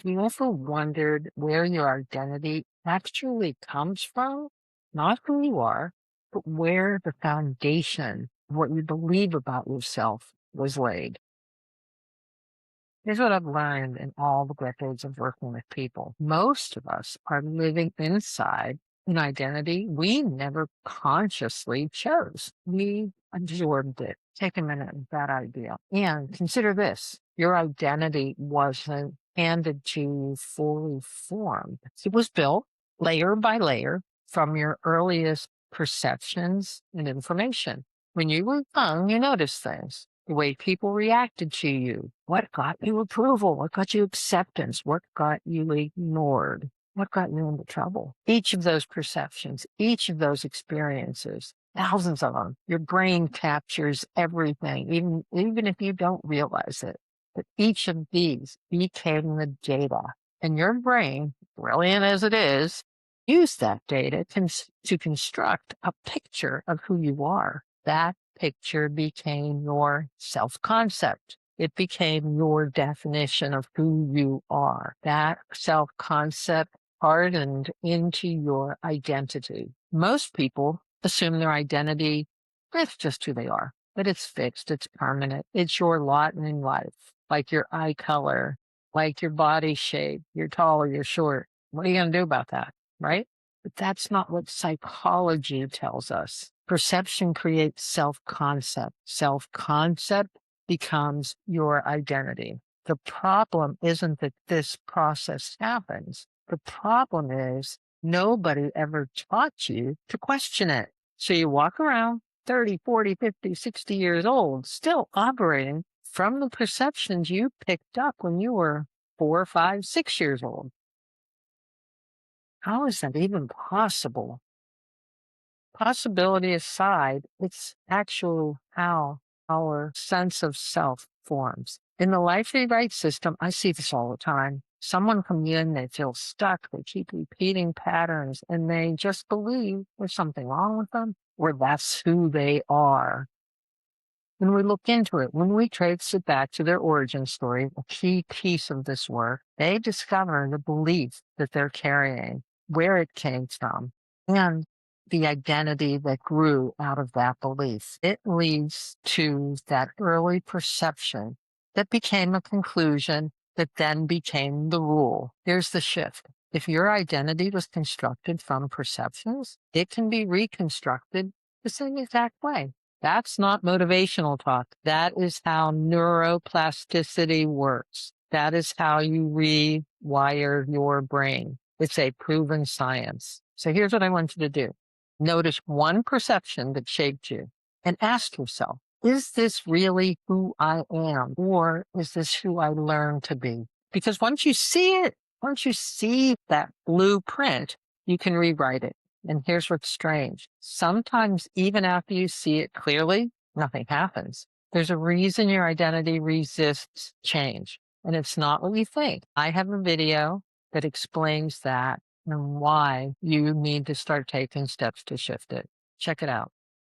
Have you ever wondered where your identity actually comes from? Not who you are, but where the foundation of what you believe about yourself was laid. Here's what I've learned in all the decades of working with people. Most of us are living inside an identity we never consciously chose. We absorbed it. Take a minute with that idea. And consider this, your identity wasn't handed to you fully formed. It was built layer by layer from your earliest perceptions and information. When you were young, you noticed things, the way people reacted to you, what got you approval, what got you acceptance, what got you ignored, what got you into trouble. Each of those perceptions, each of those experiences, thousands of them, your brain captures everything, even if you don't realize it. But each of these became the data. And your brain, brilliant as it is, used that data to construct a picture of who you are. That picture became your self-concept. It became your definition of who you are. That self-concept hardened into your identity. Most people assume their identity is just who they are, but it's fixed, it's permanent, it's your lot in life, like your eye color, like your body shape, you're tall or you're short. What are you going to do about that? Right? But that's not what psychology tells us. Perception creates self-concept. Self-concept becomes your identity. The problem isn't that this process happens. The problem is nobody ever taught you to question it. So you walk around 30, 40, 50, 60 years old, still operating from the perceptions you picked up when you were 4, 5, 6 years old. How is that even possible? Possibility aside, it's actual how our sense of self forms. In the life rewrite system, I see this all the time. Someone comes in, they feel stuck, they keep repeating patterns, and they just believe there's something wrong with them, or that's who they are. When we look into it, when we trace it back to their origin story, a key piece of this work, they discover the belief that they're carrying, where it came from, and the identity that grew out of that belief. It leads to that early perception that became a conclusion that then became the rule. Here's the shift. If your identity was constructed from perceptions, it can be reconstructed the same exact way. That's not motivational talk. That is how neuroplasticity works. That is how you rewire your brain. It's a proven science. So here's what I want you to do. Notice one perception that shaped you and ask yourself, is this really who I am? Or is this who I learned to be? Because once you see it, once you see that blueprint, you can rewrite it. And here's what's strange. Sometimes even after you see it clearly, nothing happens. There's a reason your identity resists change. And it's not what we think. I have a video that explains that and why you need to start taking steps to shift it. Check it out.